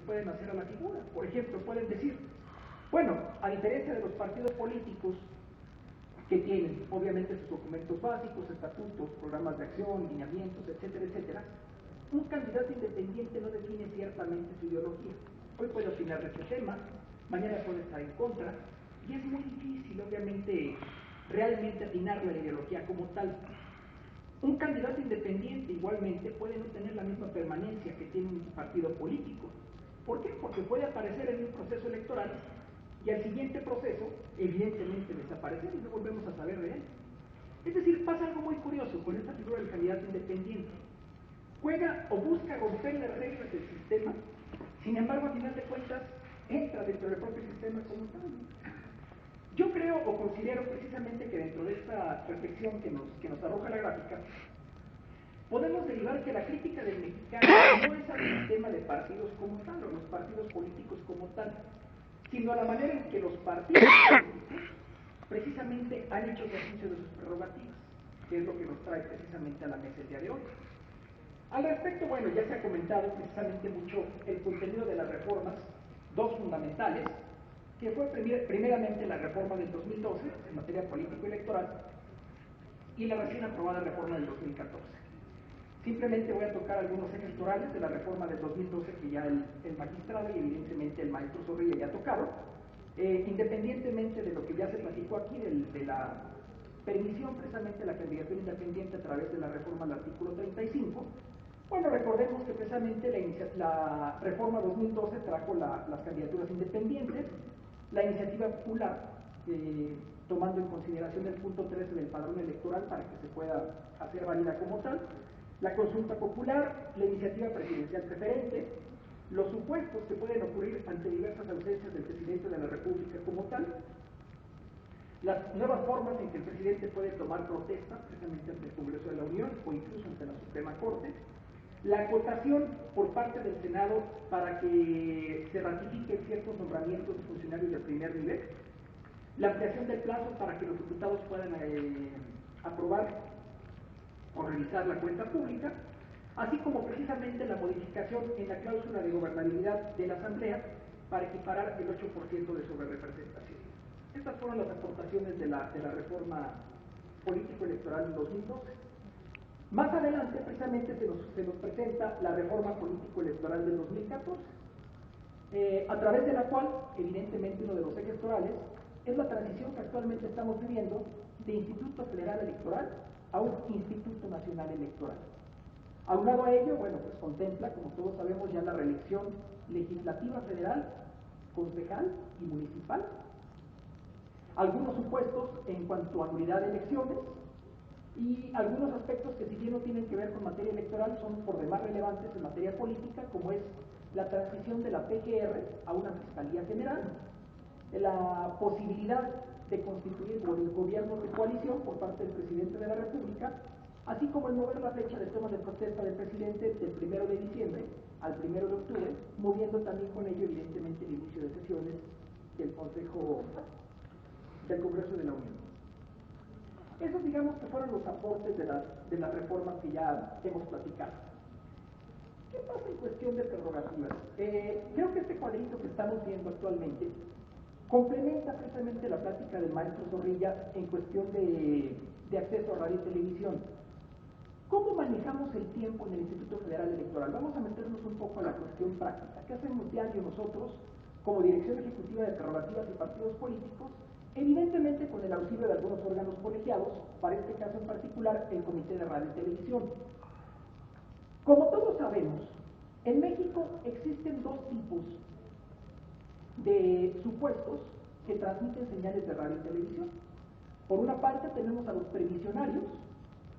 pueden hacer a la figura. Por ejemplo, pueden decir, bueno, a diferencia de los partidos políticos que tienen obviamente sus documentos básicos, estatutos, programas de acción, lineamientos, etcétera, etcétera, un candidato independiente no define ciertamente su ideología. Hoy puede opinar de este tema, mañana puede estar en contra, y es muy difícil, obviamente, realmente atinar la ideología como tal. Un candidato independiente igualmente puede no tener la misma permanencia que tiene un partido político. ¿Por qué? Porque puede aparecer en un proceso electoral y al siguiente proceso, evidentemente, desaparecer y no volvemos a saber de él. Es decir, pasa algo muy curioso con esta figura del candidato independiente. Juega o busca romper las reglas del sistema, sin embargo, a final de cuentas, entra dentro del propio sistema como tal. Yo creo o considero precisamente que dentro de esta reflexión que nos arroja la gráfica, podemos derivar que la crítica del mexicano no es al sistema de partidos como tal, o los partidos políticos como tal, sino a la manera en que los partidos políticos precisamente han hecho ejercicio de sus prerrogativas, que es lo que nos trae precisamente a la mesa el día de hoy. Al respecto, bueno, ya se ha comentado precisamente mucho el contenido de las reformas, dos fundamentales, que fue primeramente la reforma del 2012 en materia político-electoral y la recién aprobada reforma del 2014. Simplemente voy a tocar algunos ejes torales de la reforma del 2012 que ya el magistrado y evidentemente el maestro Zorrilla ya tocaron, independientemente de lo que ya se platicó aquí de la permisión precisamente de la candidatura independiente a través de la reforma al artículo 35. Bueno, recordemos que precisamente la reforma 2012 trajo las candidaturas independientes, la iniciativa popular, tomando en consideración el punto 13 del padrón electoral para que se pueda hacer válida como tal, la consulta popular, la iniciativa presidencial preferente, los supuestos que pueden ocurrir ante diversas ausencias del presidente de la República como tal, las nuevas formas en que el presidente puede tomar protesta precisamente ante el Congreso de la Unión o incluso ante la Suprema Corte, la acotación por parte del Senado para que se ratifiquen ciertos nombramientos de funcionarios de primer nivel, la ampliación del plazo para que los diputados puedan aprobar o revisar la cuenta pública, así como precisamente la modificación en la cláusula de gobernabilidad de la Asamblea para equiparar el 8% de sobrerepresentación. Estas fueron las aportaciones de la reforma político-electoral del 2012. Más adelante, precisamente, se nos presenta la reforma político-electoral del 2014, a través de la cual, evidentemente, uno de los ejes torales es la transición que actualmente estamos viviendo de Instituto Federal Electoral a un Instituto Nacional Electoral. Aunado a ello, bueno, pues contempla, como todos sabemos, ya la reelección legislativa federal, concejal y municipal, algunos supuestos en cuanto a nulidad de elecciones, y algunos aspectos que si bien no tienen que ver con materia electoral son por demás relevantes en materia política, como es la transición de la PGR a una Fiscalía General, la posibilidad de constituir el gobierno de coalición por parte del presidente de la República, así como el mover la fecha de toma de protesta del presidente del 1 de diciembre al 1 de octubre, moviendo también con ello evidentemente el inicio de sesiones del Congreso de la Unión. Esos, digamos, que fueron los aportes de las reformas que ya hemos platicado. ¿Qué pasa en cuestión de prerrogativas? Creo que este cuadrito que estamos viendo actualmente complementa precisamente la plática del maestro Zorrilla en cuestión de acceso a radio y televisión. ¿Cómo manejamos el tiempo en el Instituto Federal Electoral? Vamos a meternos un poco a la cuestión práctica. ¿Qué hacemos diario nosotros, como Dirección Ejecutiva de Prerrogativas y Partidos Políticos? Evidentemente con el auxilio de algunos órganos colegiados, para este caso en particular el Comité de Radio y Televisión. Como todos sabemos, en México existen dos tipos de supuestos que transmiten señales de radio y televisión. Por una parte tenemos a los previsionarios,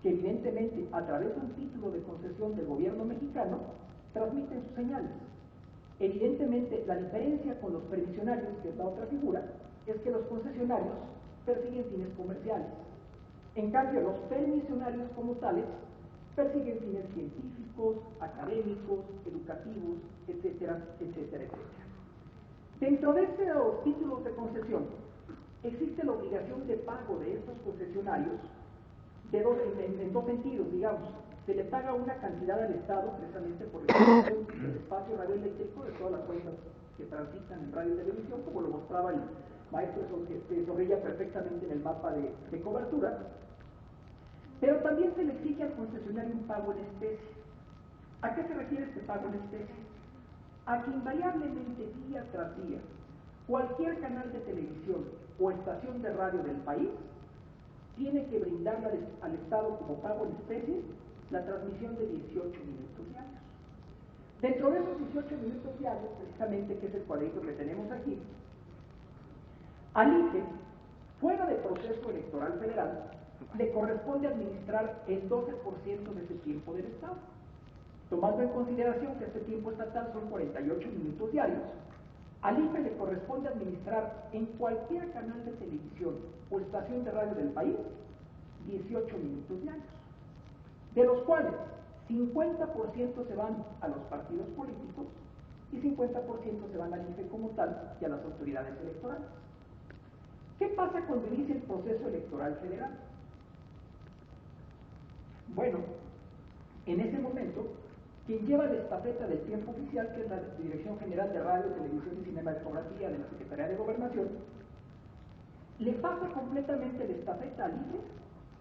que evidentemente a través de un título de concesión del gobierno mexicano transmiten sus señales. Evidentemente la diferencia con los previsionarios, que es la otra figura, es que los concesionarios persiguen fines comerciales. En cambio, los permisionarios como tales persiguen fines científicos, académicos, educativos, etcétera, etcétera, etcétera. Dentro de estos títulos de concesión, existe la obligación de pago de estos concesionarios en dos sentidos, digamos. se le paga una cantidad al Estado precisamente por la explotación del espacio radioeléctrico de todas las ondas que transitan en radio y televisión, como lo mostraba el maestro Zorrilla perfectamente en el mapa de cobertura. Pero también se le exige al concesionario un pago en especie. ¿A qué se refiere este pago en especie? A que invariablemente, día tras día, cualquier canal de televisión o estación de radio del país tiene que brindarle al Estado como pago en especie la transmisión de 18 minutos diarios. Dentro de esos 18 minutos diarios, precisamente, que es el cuadrito que tenemos aquí, al IFE, fuera de proceso electoral federal, le corresponde administrar el 12% de ese tiempo del Estado. Tomando en consideración que este tiempo estatal son 48 minutos diarios, al IFE le corresponde administrar en cualquier canal de televisión o estación de radio del país 18 minutos diarios, de los cuales 50% se van a los partidos políticos y 50% se van al IFE como tal y a las autoridades electorales. ¿Qué pasa cuando inicia el proceso electoral federal? Bueno, en ese momento, quien lleva la estafeta del tiempo oficial, que es la Dirección General de Radio, Televisión y Cinematografía de la Secretaría de Gobernación, le pasa completamente la estafeta al IFE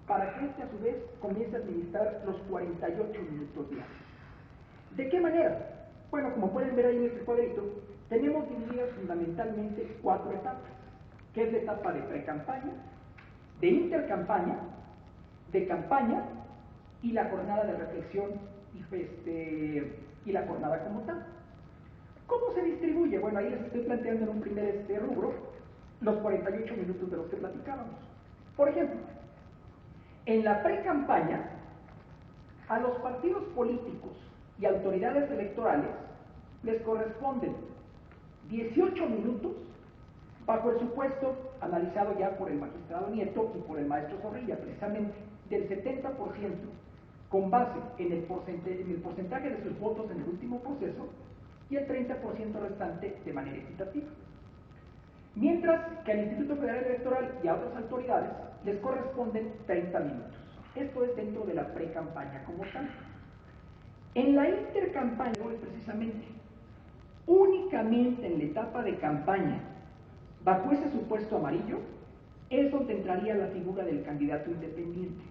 para que éste a su vez comience a administrar los 48 minutos diarios. ¿De qué manera? Bueno, como pueden ver ahí en este cuadrito, tenemos divididas fundamentalmente 4 etapas, que es la etapa de pre-campaña, de intercampaña, de campaña y la jornada de reflexión y la jornada como tal. ¿Cómo se distribuye? Bueno, ahí les estoy planteando en un primer rubro los 48 minutos de los que platicábamos. Por ejemplo, en la pre-campaña, a los partidos políticos y autoridades electorales les corresponden 18 minutos bajo el supuesto analizado ya por el magistrado Nieto y por el maestro Zorrilla, precisamente del 70% con base en el porcentaje de sus votos en el último proceso y el 30% restante de manera equitativa. Mientras que al Instituto Federal Electoral y a otras autoridades les corresponden 30 minutos. Esto es dentro de la pre-campaña como tal. En la intercampaña, precisamente, únicamente en la etapa de campaña, bajo ese supuesto amarillo, es donde entraría la figura del candidato independiente.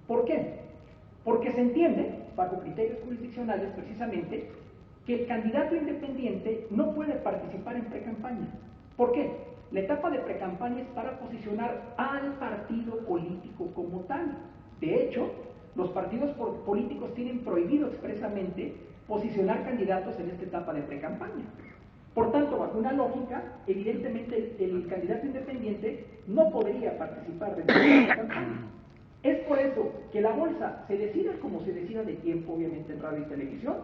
¿Por qué? Porque se entiende, bajo criterios jurisdiccionales precisamente, que el candidato independiente no puede participar en pre-campaña. ¿Por qué? La etapa de pre-campaña es para posicionar al partido político como tal. De hecho, los partidos políticos tienen prohibido expresamente posicionar candidatos en esta etapa de pre-campaña. Por tanto, bajo una lógica, evidentemente el candidato independiente no podría participar dentro de la campaña. Es por eso que la bolsa se decida como se decida de tiempo, obviamente en radio y televisión,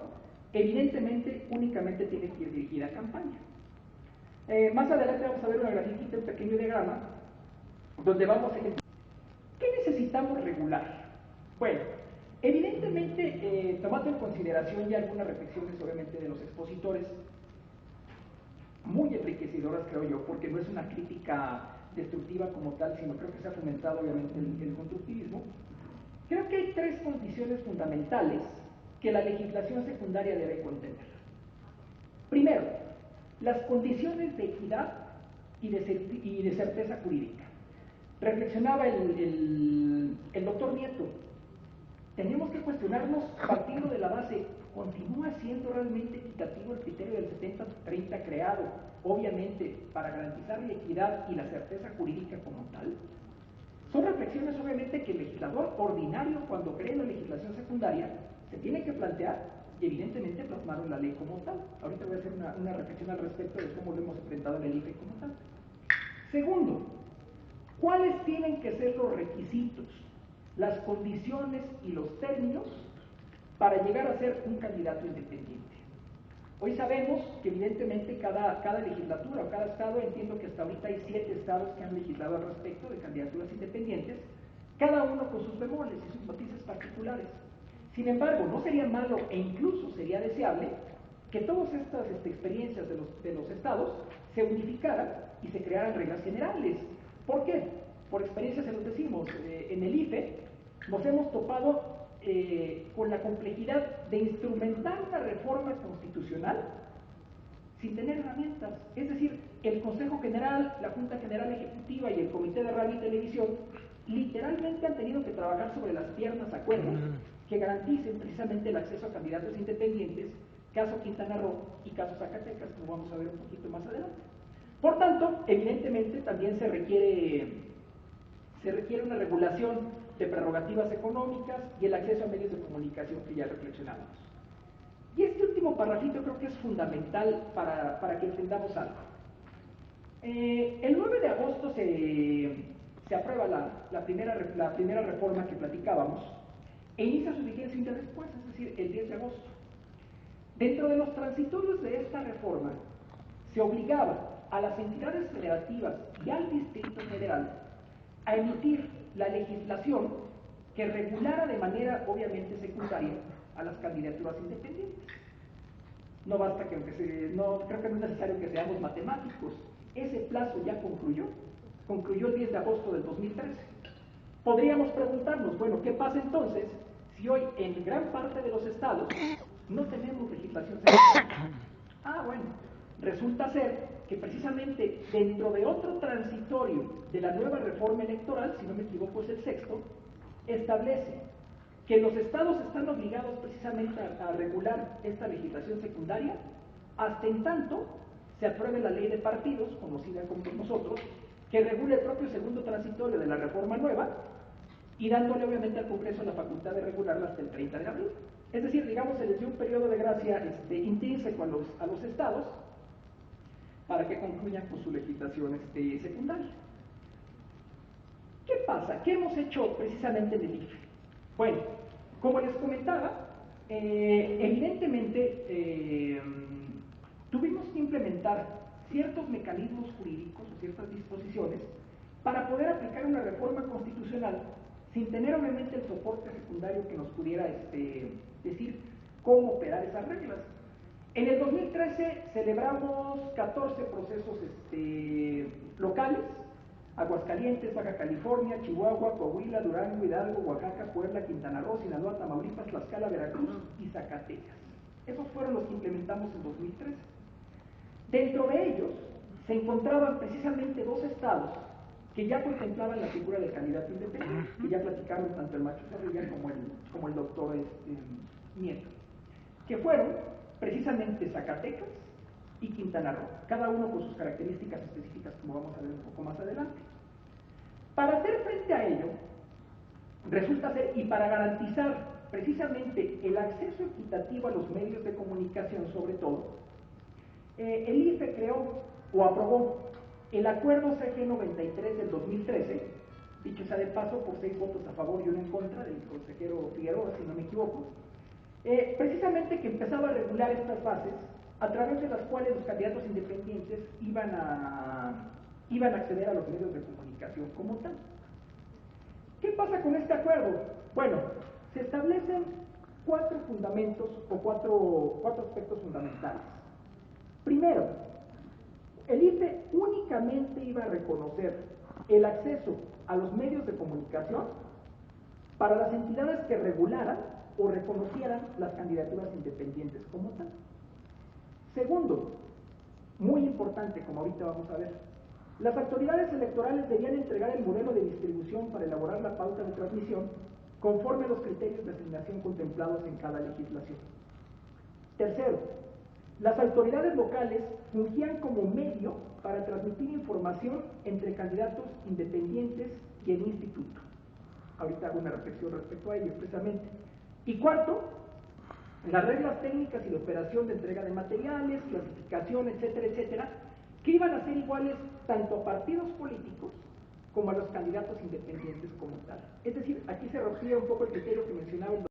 evidentemente únicamente tiene que ir dirigida a campaña. Más adelante vamos a ver una grafiquita, un pequeño diagrama, donde vamos a ¿qué necesitamos regular? Bueno, evidentemente, tomando en consideración ya algunas reflexiones obviamente de los expositores, muy enriquecedoras creo yo, porque no es una crítica destructiva como tal, sino creo que se ha fomentado obviamente el constructivismo. Creo que hay 3 condiciones fundamentales que la legislación secundaria debe contener. Primero, las condiciones de equidad y de certeza jurídica. Reflexionaba el doctor Nieto, tenemos que cuestionarnos partiendo de la base, ¿continúa siendo realmente equitativo el criterio del 70-30 creado, obviamente, para garantizar la equidad y la certeza jurídica como tal? Son reflexiones, obviamente, que el legislador ordinario, cuando cree la legislación secundaria, se tiene que plantear y, evidentemente, plasmar en la ley como tal. Ahorita voy a hacer una reflexión al respecto de cómo lo hemos enfrentado en el IFE como tal. Segundo, ¿cuáles tienen que ser los requisitos, las condiciones y los términos para llegar a ser un candidato independiente? Hoy sabemos que evidentemente cada legislatura o cada estado, entiendo que hasta ahorita hay 7 estados que han legislado al respecto de candidaturas independientes, cada uno con sus bemoles y sus matices particulares. Sin embargo, no sería malo e incluso sería deseable que todas estas experiencias de los estados se unificaran y se crearan reglas generales. ¿Por qué? Por experiencia se los decimos, en el IFE nos hemos topado con la complejidad de instrumentar una reforma constitucional sin tener herramientas. Es decir, el Consejo General, la Junta General Ejecutiva y el Comité de Radio y Televisión literalmente han tenido que trabajar sobre las piernas acuerdos que garanticen precisamente el acceso a candidatos independientes, caso Quintana Roo y caso Zacatecas, como vamos a ver un poquito más adelante. Por tanto, evidentemente también se requiere una regulación de prerrogativas económicas y el acceso a medios de comunicación que ya reflexionamos. Y este último parrafito creo que es fundamental para que entendamos algo. El 9 de agosto se aprueba la primera reforma que platicábamos e inicia su vigencia un día después, es decir, el 10 de agosto. Dentro de los transitorios de esta reforma se obligaba a las entidades federativas y al Distrito Federal a emitir la legislación que regulara de manera obviamente secundaria a las candidaturas independientes. No basta que, creo que no es necesario que seamos matemáticos, ese plazo ya concluyó el 10 de agosto del 2013. Podríamos preguntarnos, bueno, ¿qué pasa entonces si hoy en gran parte de los estados no tenemos legislación secundaria? Bueno, resulta ser que precisamente dentro de otro transitorio de la nueva reforma electoral, si no me equivoco es el sexto, establece que los estados están obligados precisamente a regular esta legislación secundaria hasta en tanto se apruebe la ley de partidos, conocida como nosotros, que regule el propio segundo transitorio de la reforma nueva y dándole obviamente al Congreso la facultad de regularla hasta el 30 de abril. Es decir, digamos, se les dio un periodo de gracia intrínseco a los estados para que concluyan con su legislación secundaria. ¿Qué pasa? ¿Qué hemos hecho precisamente en el IFE? Bueno, como les comentaba, evidentemente tuvimos que implementar ciertos mecanismos jurídicos o ciertas disposiciones para poder aplicar una reforma constitucional sin tener obviamente el soporte secundario que nos pudiera decir cómo operar esas reglas. En el 2013 celebramos 14 procesos locales: Aguascalientes, Baja California, Chihuahua, Coahuila, Durango, Hidalgo, Oaxaca, Puebla, Quintana Roo, Sinaloa, Tamaulipas, Tlaxcala, Veracruz y Zacatecas. Esos fueron los que implementamos en 2013. Dentro de ellos se encontraban precisamente dos estados que ya contemplaban la figura del candidato independiente, que ya platicaron tanto el macho Zorrilla como el doctor Nieto, que fueron precisamente Zacatecas y Quintana Roo, cada uno con sus características específicas, como vamos a ver un poco más adelante. Para hacer frente a ello, resulta ser, y para garantizar precisamente el acceso equitativo a los medios de comunicación sobre todo, el IFE creó o aprobó el acuerdo CG 93 del 2013, dicho sea de paso por 6 votos a favor y 1 en contra del consejero Figueroa, si no me equivoco, precisamente que empezaba a regular estas bases a través de las cuales los candidatos independientes iban a acceder a los medios de comunicación como tal. ¿Qué pasa con este acuerdo? Bueno, se establecen 4 fundamentos o 4 aspectos fundamentales. Primero, el IFE únicamente iba a reconocer el acceso a los medios de comunicación para las entidades que regularan o reconocieran las candidaturas independientes como tal. Segundo, muy importante, como ahorita vamos a ver, las autoridades electorales debían entregar el modelo de distribución para elaborar la pauta de transmisión conforme a los criterios de asignación contemplados en cada legislación. Tercero, las autoridades locales fungían como medio para transmitir información entre candidatos independientes y el instituto. Ahorita hago una reflexión respecto a ello expresamente. Y cuarto, las reglas técnicas y de operación de entrega de materiales, clasificación, etcétera, etcétera, que iban a ser iguales tanto a partidos políticos como a los candidatos independientes como tal. Es decir, aquí se rompía un poco el criterio que mencionaba el